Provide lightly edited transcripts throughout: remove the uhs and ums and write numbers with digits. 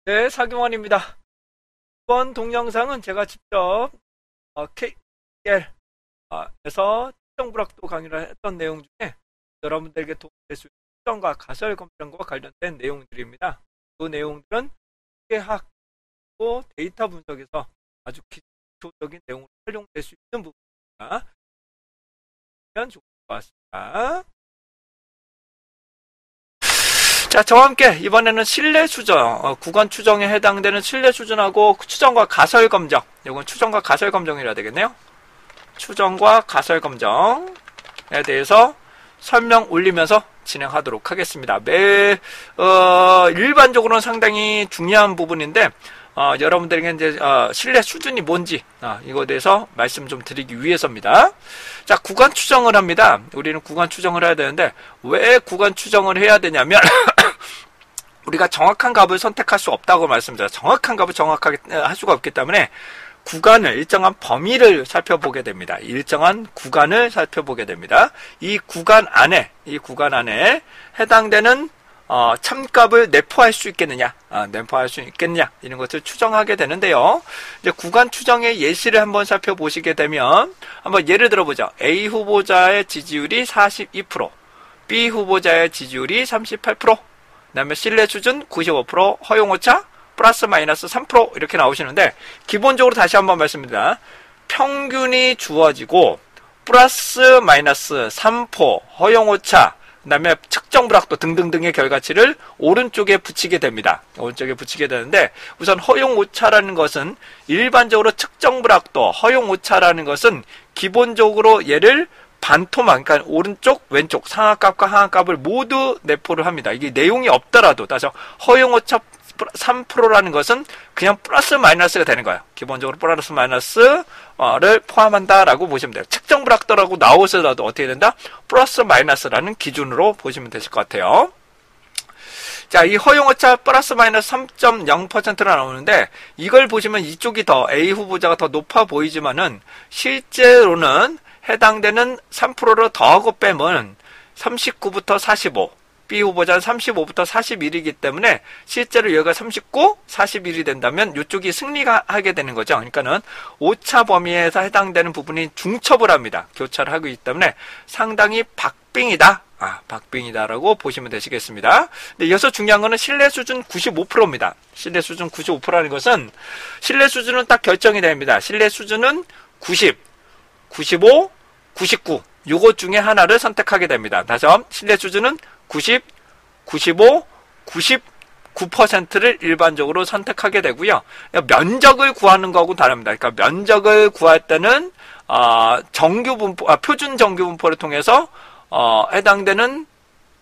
네, 사경원입니다. 이번 동영상은 제가 직접 KL에서 추정불확도 강의를 했던 내용 중에 여러분들에게 도움이 될 수 있는 추정과 가설 검정과 관련된 내용들입니다. 그 내용들은 통계학고 데이터 분석에서 아주 기초적인 내용으로 활용될 수 있는 부분입니다. 그러면 좋을 것 같습니다. 자, 저와 함께 이번에는 신뢰 수정, 구간 추정에 해당되는 신뢰 수준하고 추정과 가설 검정, 이건 추정과 가설 검정이라 되겠네요. 추정과 가설 검정에 대해서 설명 올리면서 진행하도록 하겠습니다. 일반적으로는 상당히 중요한 부분인데, 여러분들에게 이제, 신뢰 수준이 뭔지, 이거에 대해서 말씀 좀 드리기 위해서입니다. 자, 구간 추정을 합니다. 우리는 구간 추정을 해야 되는데, 왜 구간 추정을 해야 되냐면, 우리가 정확한 값을 선택할 수 없다고 말씀드려요. 정확한 값을 정확하게 할 수가 없기 때문에, 구간을, 일정한 범위를 살펴보게 됩니다. 일정한 구간을 살펴보게 됩니다. 이 구간 안에 해당되는 참값을 내포할 수 있겠느냐, 이런 것을 추정하게 되는데요. 이제 구간 추정의 예시를 한번 살펴보시게 되면, 한번 예를 들어보죠. A 후보자의 지지율이 42%, B 후보자의 지지율이 38%, 그 다음에 신뢰 수준 95%, 허용오차 플러스 마이너스 3% 이렇게 나오시는데, 기본적으로 다시 한번 말씀드립니다. 평균이 주어지고 플러스 마이너스 3%, 허용오차, 그 다음에 측정 불확도 등등등의 결과치를 오른쪽에 붙이게 됩니다. 오른쪽에 붙이게 되는데, 우선 허용오차라는 것은 일반적으로 측정 불확도, 허용오차라는 것은 기본적으로 얘를 반토막, 그러니까 오른쪽, 왼쪽, 상하값과 하하값을 모두 내포를 합니다. 이게 내용이 없더라도, 다시 허용오차 3%라는 것은 그냥 플러스 마이너스가 되는 거예요. 기본적으로 플러스 마이너스를 포함한다라고 보시면 돼요. 측정 불확도라고 나오서라도 어떻게 된다? 플러스 마이너스라는 기준으로 보시면 되실 것 같아요. 자, 이 허용오차 플러스 마이너스 3.0%가 나오는데, 이걸 보시면 이쪽이 더 A 후보자가 더 높아 보이지만은 실제로는 해당되는 3%를 더하고 빼면 39부터 45, B 후보자는 35부터 41이기 때문에 실제로 여기가 39, 41이 된다면 이쪽이 승리가 하게 되는 거죠. 그러니까는 오차 범위에서 해당되는 부분이 중첩을 합니다. 교차를 하고 있기 때문에 상당히 박빙이다. 박빙이다라고 보시면 되시겠습니다. 근데 여기서 중요한 거는 신뢰 수준 95%입니다. 신뢰 수준 95%라는 것은 신뢰 수준은 딱 결정이 됩니다. 신뢰 수준은 90, 95, 99 요것 중에 하나를 선택하게 됩니다. 다시 한번 신뢰 수준은 90, 95, 99%를 일반적으로 선택하게 되고요. 면적을 구하는 거하고 다릅니다. 그러니까 면적을 구할 때는 표준 정규 분포를 통해서 해당되는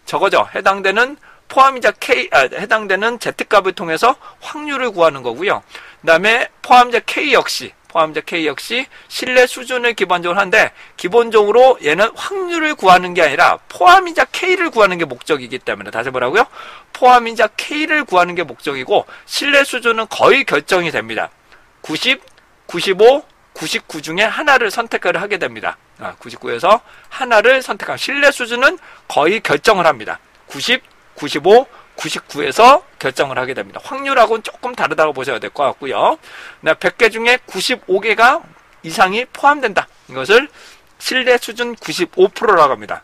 저거죠. 해당되는 포함이자 해당되는 Z값을 통해서 확률을 구하는 거고요. 그다음에 포함이자 K 역시 신뢰 수준을 기본적으로 하는데, 기본적으로 얘는 확률을 구하는 게 아니라 포함이자 K를 구하는 게 목적이기 때문에, 다시 뭐라고요? 포함이자 K를 구하는 게 목적이고, 신뢰 수준은 거의 결정이 됩니다. 90, 95, 99 중에 하나를 선택을 하게 됩니다. 99에서 하나를 선택하면 신뢰 수준은 거의 결정을 합니다. 90, 95, 99에서 결정을 하게 됩니다. 확률하고는 조금 다르다고 보셔야 될 것 같고요. 100개 중에 95개가 이상이 포함된다. 이것을 신뢰 수준 95%라고 합니다.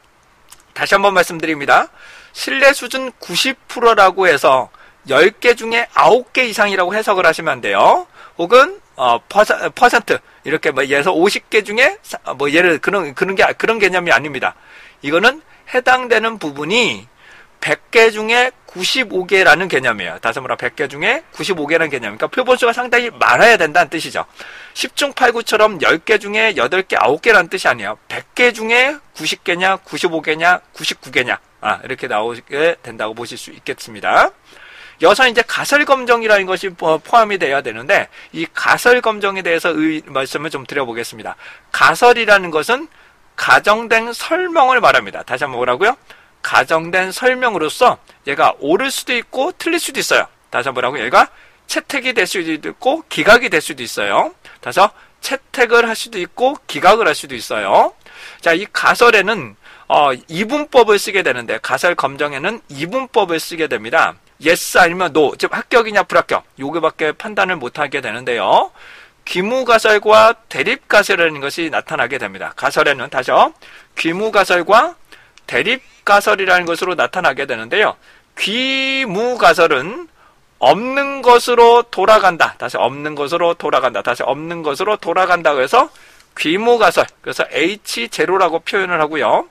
다시 한번 말씀드립니다. 신뢰 수준 90%라고 해서 10개 중에 9개 이상이라고 해석을 하시면 안 돼요. 혹은 퍼센트 이렇게 예를 들어서 50개 중에 그런 개념이 아닙니다. 이거는 해당되는 부분이 100개 중에 95개라는 개념이에요. 다시 말해 100개 중에 95개라는 개념. 그러니까 표본수가 상당히 많아야 된다는 뜻이죠. 10중 8구처럼 10개 중에 8개, 9개라는 뜻이 아니에요. 100개 중에 90개냐, 95개냐, 99개냐. 이렇게 나오게 된다고 보실 수 있겠습니다. 여기서 이제 가설 검정이라는 것이 포함이 되어야 되는데, 이 가설 검정에 대해서 말씀을 좀 드려보겠습니다. 가설이라는 것은 가정된 설명을 말합니다. 다시 한번 뭐라고요? 가정된 설명으로서 얘가 옳을 수도 있고 틀릴 수도 있어요. 다시 한번 뭐라고? 얘가 채택이 될 수도 있고 기각이 될 수도 있어요. 다시 채택을 할 수도 있고 기각을 할 수도 있어요. 자, 이 가설에는 이분법을 쓰게 되는데, 가설 검정에는 이분법을 쓰게 됩니다. yes 아니면 no, 즉 합격이냐 불합격, 요거밖에 판단을 못하게 되는데요. 귀무가설과 대립가설이라는 것이 나타나게 됩니다. 가설에는 다시요, 귀무가설과 대립가설이라는 것으로 나타나게 되는데요. 귀무가설은 없는 것으로 돌아간다. 다시 없는 것으로 돌아간다. 다시 없는 것으로 돌아간다. 그래서 귀무가설, 그래서 H0라고 표현을 하고요.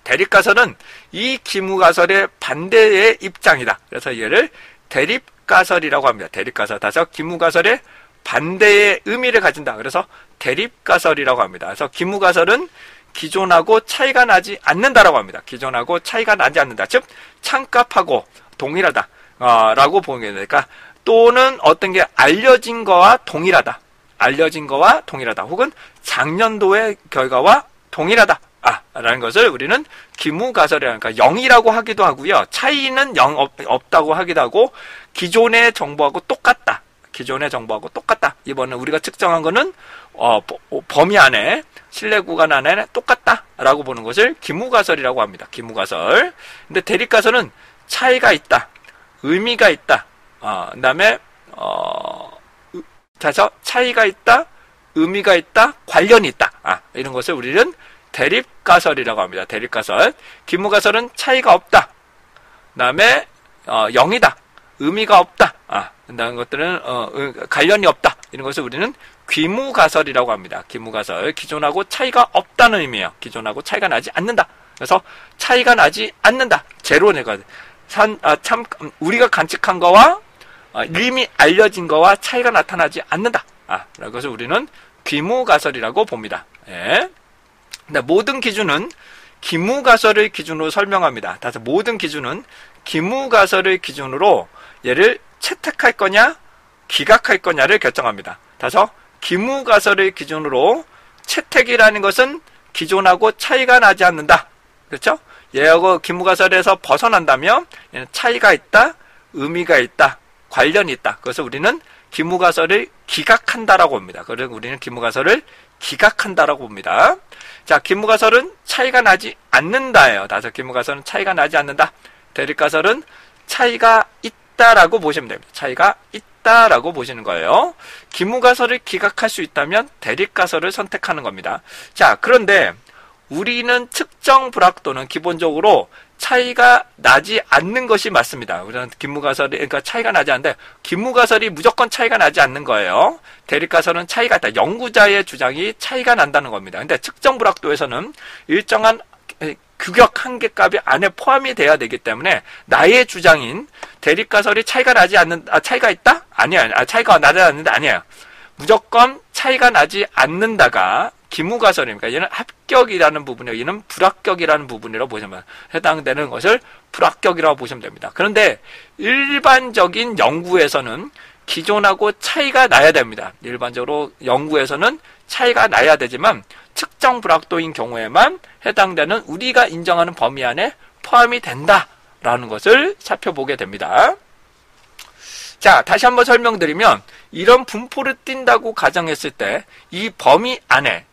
대립가설은 이 귀무가설의 반대의 입장이다. 그래서 얘를 대립가설이라고 합니다. 대립가설. 다시 귀무가설의 반대의 의미를 가진다. 그래서 대립가설이라고 합니다. 그래서 귀무가설은 기존하고 차이가 나지 않는다라고 합니다. 기존하고 차이가 나지 않는다. 즉 참값하고 동일하다 라고 보게 되니까, 또는 어떤 게 알려진 거와 동일하다. 알려진 거와 동일하다. 혹은 작년도의 결과와 동일하다. 라는 것을 우리는 귀무가설이라는, 그러니까 0이라고 하기도 하고요. 차이는 0 없다고 하기도 하고, 기존의 정보하고 똑같다. 기존의 정보하고 똑같다. 이번에 우리가 측정한 거는 범위 안에, 신뢰 구간 안에 똑같다 라고 보는 것을 귀무가설이라고 합니다. 귀무가설. 근데 대립가설은 차이가 있다, 의미가 있다, 그 다음에 차이가 있다, 의미가 있다, 관련이 있다, 이런 것을 우리는 대립가설이라고 합니다. 대립가설. 귀무가설은 차이가 없다, 그 다음에 0이다, 의미가 없다, 그다음 것들은 관련이 없다, 이런 것을 우리는 귀무가설이라고 합니다. 귀무가설. 기존하고 차이가 없다는 의미예요. 기존하고 차이가 나지 않는다. 그래서 차이가 나지 않는다. 제로네가 참 우리가 관측한 거와 이미 알려진 거와 차이가 나타나지 않는다. 라는 것을 우리는 귀무가설이라고 봅니다. 예. 근데 모든 기준은 귀무가설을 기준으로 설명합니다. 다시 모든 기준은 귀무가설을 기준으로 얘를 채택할 거냐 기각할 거냐를 결정합니다. 다시 귀무가설을 기준으로 채택이라는 것은 기존하고 차이가 나지 않는다. 그렇죠? 얘하고 귀무가설에서 벗어난다면 얘는 차이가 있다, 의미가 있다, 관련이 있다. 그래서 우리는 귀무가설을 기각한다라고 봅니다. 그래서 우리는 귀무가설을 기각한다라고 봅니다. 자, 귀무가설은 차이가 나지 않는다예요. 다시 귀무가설은 차이가 나지 않는다. 대립가설은 차이가 있다라고 보시면 됩니다. 차이가 있다라고 보시는 거예요. 귀무가설을 기각할 수 있다면 대립가설을 선택하는 겁니다. 자, 그런데 우리는 측정 불확도는 기본적으로 차이가 나지 않는 것이 맞습니다. 우리는 귀무가설이, 그러니까 차이가 나지 않는데, 귀무가설이 무조건 차이가 나지 않는 거예요. 대립가설은 차이가 있다. 연구자의 주장이 차이가 난다는 겁니다. 근데 측정 불확도에서는 일정한 규격 한계값이 안에 포함이 돼야 되기 때문에 나의 주장인 대립가설이 차이가 나지 않는, 차이가 있다? 아니야. 차이가 나지 않는데 아니에요. 무조건 차이가 나지 않는다가 귀무가설입니까? 얘는 합격이라는 부분이고 얘는 불합격이라는 부분이라고 보시면 해당되는 것을 불합격이라고 보시면 됩니다. 그런데 일반적인 연구에서는 기존하고 차이가 나야 됩니다. 일반적으로 연구에서는 차이가 나야 되지만 측정 불확도인 경우에만 해당되는 우리가 인정하는 범위 안에 포함이 된다라는 것을 살펴보게 됩니다. 자, 다시 한번 설명드리면 이런 분포를 띈다고 가정했을 때 이 범위 안에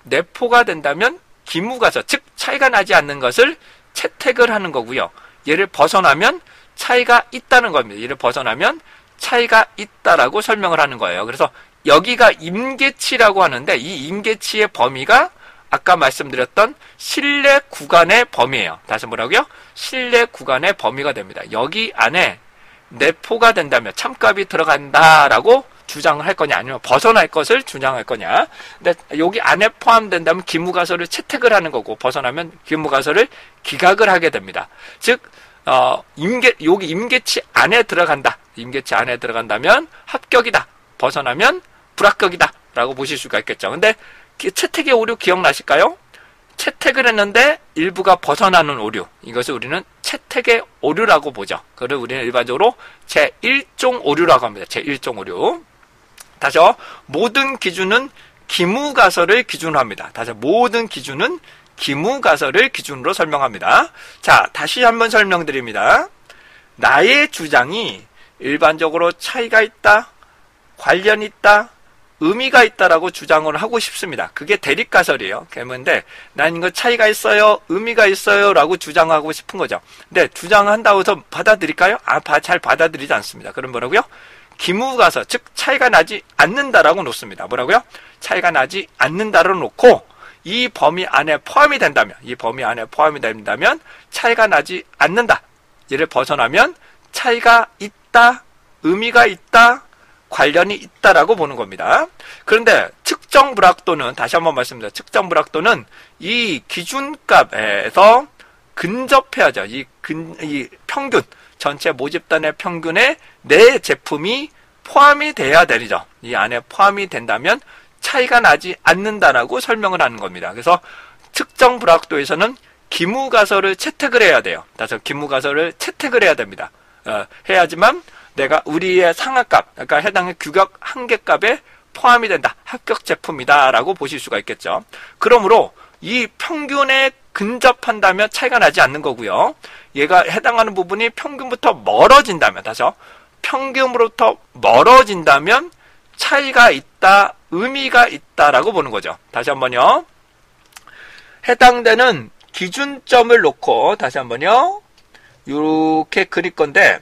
내포가 된다면 귀무가설, 즉 차이가 나지 않는 것을 채택을 하는 거고요. 얘를 벗어나면 차이가 있다는 겁니다. 얘를 벗어나면 차이가 있다라고 설명을 하는 거예요. 그래서 여기가 임계치라고 하는데 이 임계치의 범위가 아까 말씀드렸던 신뢰 구간의 범위예요. 다시 뭐라고요? 신뢰 구간의 범위가 됩니다. 여기 안에 내포가 된다면 참값이 들어간다라고 주장을 할 거냐 아니면 벗어날 것을 주장할 거냐. 근데 여기 안에 포함된다면 귀무가설을 채택을 하는 거고 벗어나면 귀무가설을 기각을 하게 됩니다. 즉 여기 임계치 안에 들어간다. 임계치 안에 들어간다면 합격이다. 벗어나면 불합격이다 라고 보실 수가 있겠죠. 근데 채택의 오류 기억나실까요? 채택을 했는데 일부가 벗어나는 오류, 이것을 우리는 채택의 오류라고 보죠. 그걸 우리는 일반적으로 제1종 오류라고 합니다. 제1종 오류. 다시요, 모든 기준은 귀무가설을 기준으로 합니다. 다시 모든 기준은 귀무가설을 기준으로 설명합니다. 자, 다시 한번 설명드립니다. 나의 주장이 일반적으로 차이가 있다, 관련이 있다, 의미가 있다라고 주장을 하고 싶습니다. 그게 대립가설이에요. 그런데 난 이거 차이가 있어요, 의미가 있어요 라고 주장하고 싶은 거죠. 근데 주장한다고 해서 받아들일까요? 잘 받아들이지 않습니다. 그럼 뭐라고요? 기무가설, 즉 차이가 나지 않는다라고 놓습니다. 뭐라고요? 차이가 나지 않는다로 놓고 이 범위 안에 포함이 된다면, 차이가 나지 않는다. 이를 벗어나면 차이가 있다, 의미가 있다, 관련이 있다라고 보는 겁니다. 그런데 측정 불확도는, 다시 한번 말씀드립니다. 측정 불확도는 이 기준값에서 근접해야죠. 이 평균, 전체 모집단의 평균에 내 제품이 포함이 돼야 되죠. 이 안에 포함이 된다면 차이가 나지 않는다라고 설명을 하는 겁니다. 그래서 측정 불확도에서는 기무가설을 채택을 해야 돼요. 그래서 기무가설을 채택을 해야 됩니다. 해야지만 내가 우리의 상하값, 그러니까 해당의 규격 한계값에 포함이 된다. 합격 제품이다 라고 보실 수가 있겠죠. 그러므로 이 평균에 근접한다면 차이가 나지 않는 거고요. 얘가 해당하는 부분이 평균부터 멀어진다면, 평균으로부터 멀어진다면 차이가 있다, 의미가 있다라고 보는 거죠. 다시 한번요. 해당되는 기준점을 놓고 다시 한번요. 이렇게 그릴 건데,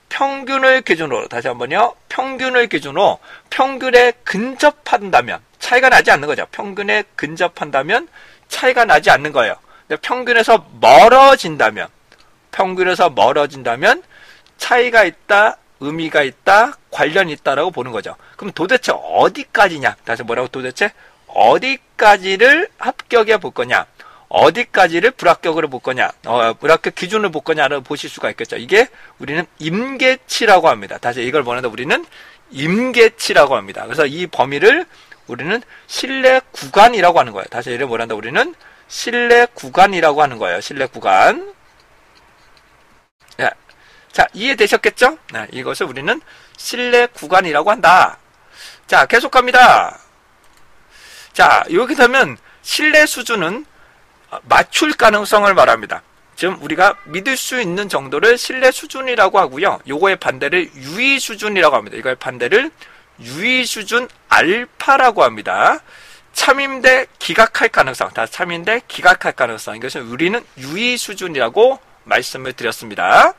평균을 기준으로, 다시 한번요. 평균을 기준으로 평균에 근접한다면 차이가 나지 않는 거죠. 평균에 근접한다면 차이가 나지 않는 거예요. 근데 평균에서 멀어진다면 차이가 있다, 의미가 있다, 관련이 있다라고 보는 거죠. 그럼 도대체 어디까지냐? 다시 뭐라고, 도대체 어디까지를 합격해 볼 거냐? 어디까지를 불합격으로 볼 거냐? 불합격 기준을 볼 거냐를 보실 수가 있겠죠. 이게 우리는 임계치라고 합니다. 다시 이걸 뭐냐면 우리는 임계치라고 합니다. 그래서 이 범위를 우리는 신뢰 구간이라고 하는 거예요. 다시 이를 뭐란다? 우리는 신뢰 구간이라고 하는 거예요. 신뢰 구간. 네. 자, 이해되셨겠죠? 네, 이것을 우리는 신뢰 구간이라고 한다. 자, 계속합니다. 자, 여기 되면 신뢰 수준은 맞출 가능성을 말합니다. 지금 우리가 믿을 수 있는 정도를 신뢰 수준이라고 하고요. 요거의 반대를 유의 수준이라고 합니다. 이거의 반대를 유의 수준 알파라고 합니다. 참임대 기각할 가능성, 참임대 기각할 가능성, 이것은 우리는 유의 수준이라고 말씀을 드렸습니다.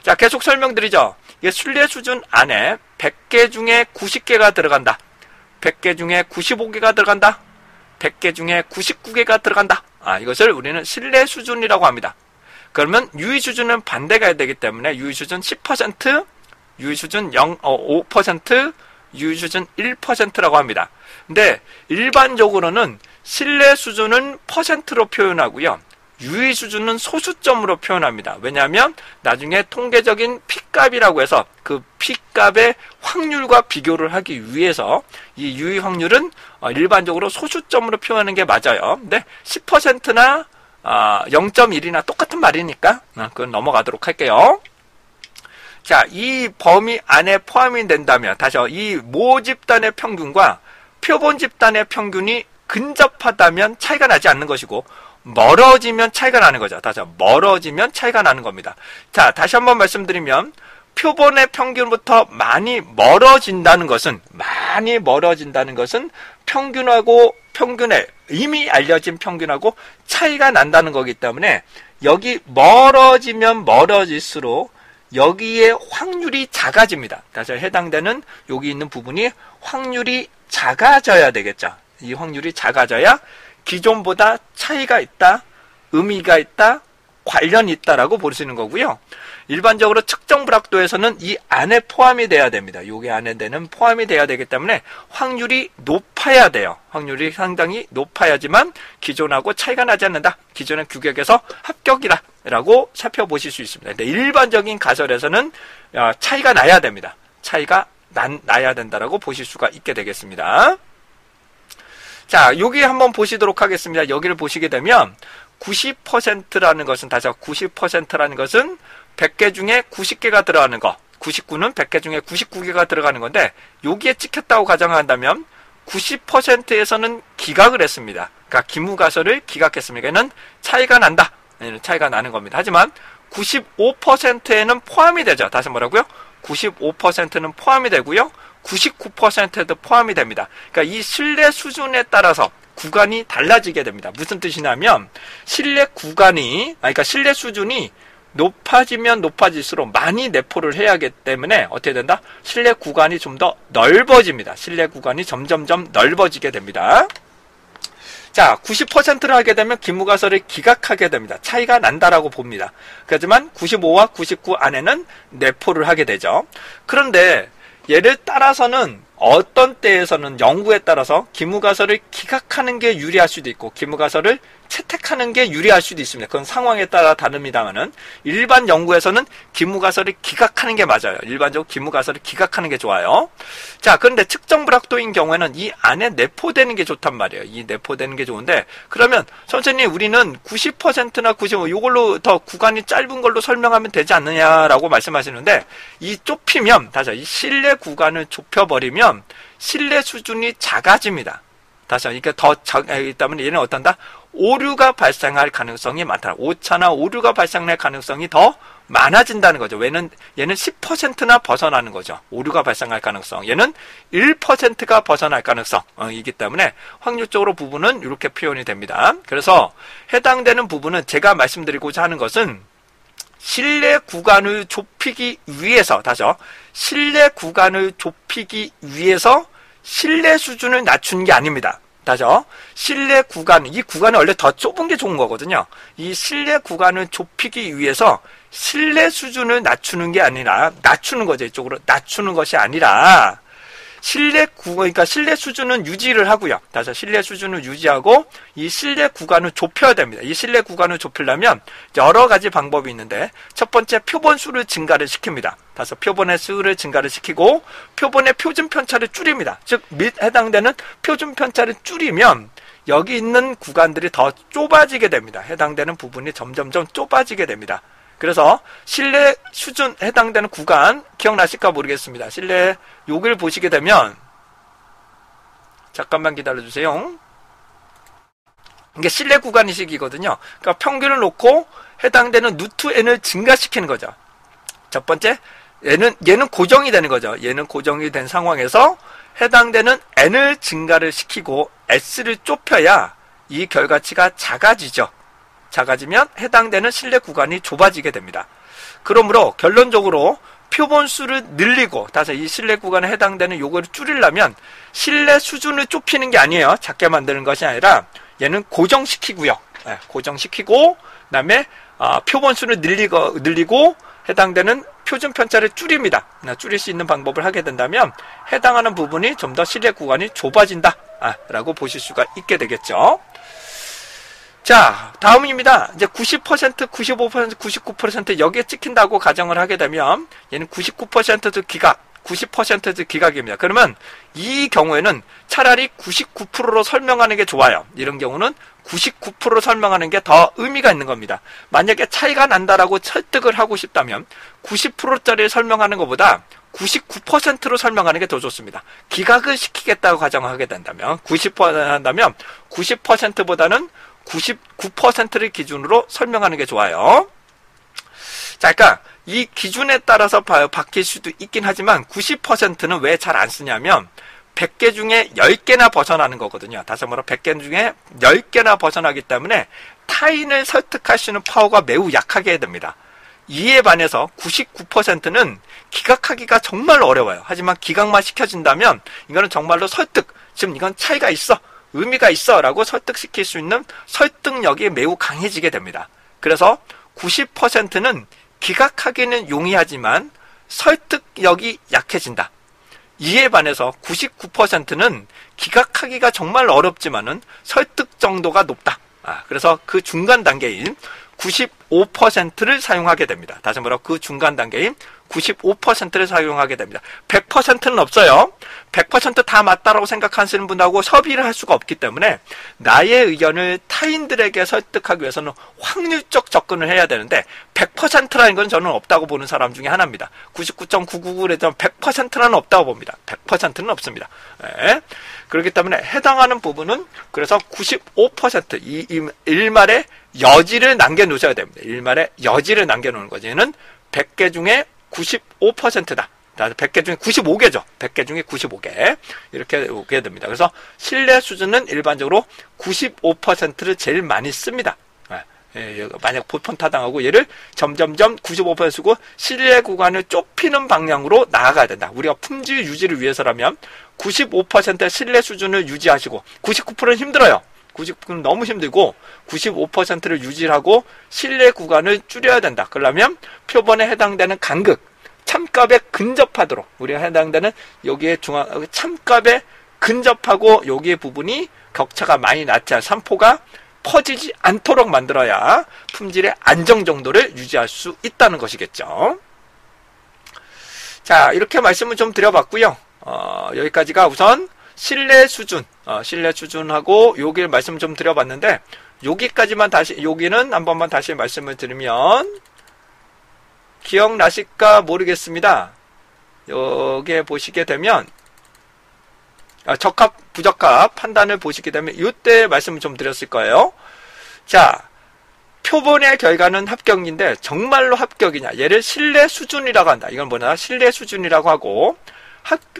자, 계속 설명드리죠. 이게 신뢰 수준 안에 100개 중에 90개가 들어간다. 100개 중에 95개가 들어간다. 100개 중에 99개가 들어간다. 이것을 우리는 신뢰 수준이라고 합니다. 그러면 유의 수준은 반대가 되기 때문에 유의 수준 10%, 유의 수준 5%, 유의 수준 1%라고 합니다. 근데 일반적으로는 신뢰 수준은 퍼센트로 표현하고요. 유의 수준은 소수점으로 표현합니다. 왜냐하면 나중에 통계적인 P값이라고 해서 그 P값의 확률과 비교를 하기 위해서 이 유의 확률은 일반적으로 소수점으로 표현하는 게 맞아요. 근데 10%나 0.1이나 똑같은 말이니까 그건 넘어가도록 할게요. 자, 이 범위 안에 포함이 된다면, 다시 이 모집단의 평균과 표본 집단의 평균이 근접하다면 차이가 나지 않는 것이고, 멀어지면 차이가 나는 거죠. 다시 멀어지면 차이가 나는 겁니다. 자, 다시 한번 말씀드리면, 표본의 평균부터 많이 멀어진다는 것은 평균하고 평균에 이미 알려진 평균하고 차이가 난다는 거기 때문에 여기 멀어지면 멀어질수록 여기에 확률이 작아집니다. 다시 해당되는 여기 있는 부분이 확률이 작아져야 되겠죠. 이 확률이 작아져야 기존보다 차이가 있다, 의미가 있다, 관련이 있다라고 보시는 거고요. 일반적으로 측정 불확도에서는 이 안에 포함이 돼야 됩니다. 여기 안에는 포함이 돼야 되기 때문에 확률이 높아야 돼요. 확률이 상당히 높아야지만 기존하고 차이가 나지 않는다. 기존의 규격에서 합격이다 라고 살펴보실 수 있습니다. 근데 일반적인 가설에서는 차이가 나야 됩니다. 차이가 나야 된다라고 보실 수가 있게 되겠습니다. 자, 여기 한번 보시도록 하겠습니다. 여기를 보시게 되면 90%라는 것은, 다시 90%라는 것은 100개 중에 90개가 들어가는 거, 99는 100개 중에 99개가 들어가는 건데, 여기에 찍혔다고 가정한다면 90%에서는 기각을 했습니다. 그러니까 기무가설을 기각했습니다. 이는 차이가 난다. 차이가 나는 겁니다. 하지만 95%에는 포함이 되죠. 다시 뭐라고요? 95%는 포함이 되고요. 99%도 포함이 됩니다. 그러니까 이 신뢰 수준에 따라서 구간이 달라지게 됩니다. 무슨 뜻이냐면 신뢰 구간이 그러니까 신뢰 수준이 높아지면 높아질수록 많이 내포를 해야 하기 때문에 어떻게 된다? 신뢰 구간이 좀 더 넓어집니다. 신뢰 구간이 점점점 넓어지게 됩니다. 자, 90%를 하게 되면 기무가설을 기각하게 됩니다. 차이가 난다라고 봅니다. 하지만 95와 99 안에는 내포를 하게 되죠. 그런데 얘를 따라서는 어떤 때에서는 연구에 따라서 기무가설을 기각하는 게 유리할 수도 있고 기무가설을 채택하는 게 유리할 수도 있습니다. 그건 상황에 따라 다릅니다만은 일반 연구에서는 기무가설을 기각하는 게 맞아요. 일반적으로 기무가설을 기각하는 게 좋아요. 자, 그런데 측정 불확도인 경우에는 이 안에 내포되는 게 좋단 말이에요. 이 내포되는 게 좋은데 그러면 선생님 우리는 90%나 95 이걸로 더 구간이 짧은 걸로 설명하면 되지 않느냐라고 말씀하시는데 이 좁히면 다시 이 신뢰 구간을 좁혀버리면 신뢰 수준이 작아집니다. 다시 이렇게 더 작기 때문에 얘는 어떤다? 오류가 발생할 가능성이 많다. 오차나 오류가 발생할 가능성이 더 많아진다는 거죠. 얘는 10%나 벗어나는 거죠. 오류가 발생할 가능성. 얘는 1%가 벗어날 가능성이기 때문에 확률적으로 부분은 이렇게 표현이 됩니다. 그래서 해당되는 부분은 제가 말씀드리고자 하는 것은 신뢰 구간을 좁히기 위해서 신뢰 구간을 좁히기 위해서 신뢰 수준을 낮춘 게 아닙니다. 신뢰 구간, 이 구간은 원래 더 좁은 게 좋은 거거든요. 이 신뢰 구간을 좁히기 위해서 신뢰 수준을 낮추는 게 아니라 낮추는 거죠. 이쪽으로 낮추는 것이 아니라 그러니까 신뢰 수준은 유지를 하고요. 신뢰 수준을 유지하고 이 신뢰 구간을 좁혀야 됩니다. 이 신뢰 구간을 좁히려면 여러 가지 방법이 있는데 첫 번째 표본 수를 증가를 시킵니다. 표본의 수를 증가를 시키고 표본의 표준 편차를 줄입니다. 즉 해당되는 표준 편차를 줄이면 여기 있는 구간들이 더 좁아지게 됩니다. 해당되는 부분이 점점점 좁아지게 됩니다. 그래서 신뢰 수준 해당되는 구간 기억나실까 모르겠습니다. 신뢰 여기를 보시게 되면 잠깐만 기다려주세요. 이게 신뢰 구간이식이거든요. 그러니까 평균을 놓고 해당되는 루트 n을 증가시키는 거죠. 첫 번째 얘는 고정이 되는 거죠. 얘는 고정이 된 상황에서 해당되는 n을 증가를 시키고 s를 좁혀야 이 결과치가 작아지죠. 작아지면 해당되는 신뢰 구간이 좁아지게 됩니다. 그러므로 결론적으로 표본 수를 늘리고 이 신뢰 구간에 해당되는 요거를 줄이려면 신뢰 수준을 좁히는 게 아니에요. 작게 만드는 것이 아니라 얘는 고정시키고요. 고정시키고 그다음에 표본 수를 늘리고 해당되는 표준 편차를 줄입니다. 줄일 수 있는 방법을 하게 된다면 해당하는 부분이 좀 더 신뢰 구간이 좁아진다 라고 보실 수가 있게 되겠죠. 자, 다음입니다. 이제 90%, 95%, 99% 여기에 찍힌다고 가정을 하게 되면 얘는 99%도 기각, 90%도 기각입니다. 그러면 이 경우에는 차라리 99%로 설명하는 게 좋아요. 이런 경우는 99%로 설명하는 게 더 의미가 있는 겁니다. 만약에 차이가 난다라고 설득을 하고 싶다면 90%짜리 설명하는 것보다 99%로 설명하는 게 더 좋습니다. 기각을 시키겠다고 가정하게 된다면 90% 한다면 90%보다는 99%를 기준으로 설명하는 게 좋아요. 자, 그러니까 이 기준에 따라서 바뀔 수도 있긴 하지만 90%는 왜 잘 안 쓰냐면 100개 중에 10개나 벗어나는 거거든요. 다시 말해 100개 중에 10개나 벗어나기 때문에 타인을 설득할 수 있는 파워가 매우 약하게 됩니다. 이에 반해서 99%는 기각하기가 정말 어려워요. 하지만 기각만 시켜진다면 이거는 정말로 설득, 지금 이건 차이가 있어, 의미가 있어 라고 설득시킬 수 있는 설득력이 매우 강해지게 됩니다. 그래서 90%는 기각하기는 용이하지만 설득력이 약해진다. 이에 반해서 99%는 기각하기가 정말 어렵지만은 설득 정도가 높다. 그래서 그 중간 단계인 95%를 사용하게 됩니다. 다시 말해 그 중간 단계인 95%를 사용하게 됩니다. 100%는 없어요. 100% 다 맞다라고 생각하시는 분하고 협의를 할 수가 없기 때문에 나의 의견을 타인들에게 설득하기 위해서는 확률적 접근을 해야 되는데 100%라는 건 저는 없다고 보는 사람 중에 하나입니다. 99.999에서 100%는 없다고 봅니다. 100%는 없습니다. 네. 그렇기 때문에 해당하는 부분은 그래서 95% 이 일말의 여지를 남겨놓으셔야 됩니다. 일말의 여지를 남겨놓는 거지. 얘는 100개 중에 95%다 100개 중에 95개죠. 100개 중에 95개. 이렇게 오게 됩니다. 그래서 신뢰 수준은 일반적으로 95%를 제일 많이 씁니다. 만약 보편 타당하고 얘를 점점점 95% 쓰고 신뢰 구간을 좁히는 방향으로 나아가야 된다. 우리가 품질 유지를 위해서라면 95%의 신뢰 수준을 유지하시고 99%는 힘들어요. 99%는 너무 힘들고 95%를 유지하고 신뢰 구간을 줄여야 된다. 그러려면 표본에 해당되는 간극, 참값에 근접하도록 우리가 해당되는 여기에 참값에 근접하고 여기에 부분이 격차가 많이 났지 않은 산포가 퍼지지 않도록 만들어야 품질의 안정 정도를 유지할 수 있다는 것이겠죠. 자, 이렇게 말씀을 좀 드려봤고요. 여기까지가 우선 신뢰 수준하고 여기를 말씀 좀 드려봤는데 여기까지만 다시 여기는 한 번만 다시 말씀을 드리면 기억나실까 모르겠습니다. 여기에 보시게 되면 적합, 부적합 판단을 보시게 되면 이때 말씀을 좀 드렸을 거예요. 자, 표본의 결과는 합격인데 정말로 합격이냐? 얘를 신뢰 수준이라고 한다. 이건 뭐냐? 신뢰 수준이라고 하고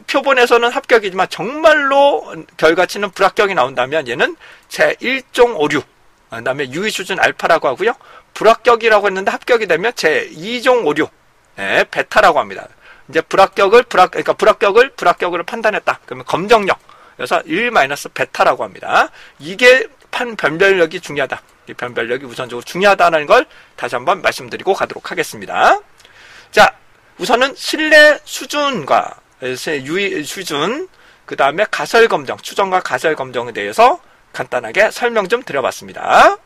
표본에서는 합격이지만 정말로 결과치는 불합격이 나온다면 얘는 제1종 오류, 그 다음에 유의 수준 알파라고 하고요. 불합격이라고 했는데 합격이 되면 제2종 오류, 베타라고 합니다. 이제 불합격을 불합격으로 판단했다. 그러면 검정력. 그래서 1-베타라고 합니다. 이게 변별력이 중요하다. 이 변별력이 우선적으로 중요하다는 걸 다시 한번 말씀드리고 가도록 하겠습니다. 자, 우선은 신뢰 수준과 유의 수준, 그 다음에 가설 검정, 추정과 가설 검정에 대해서 간단하게 설명 좀 드려봤습니다.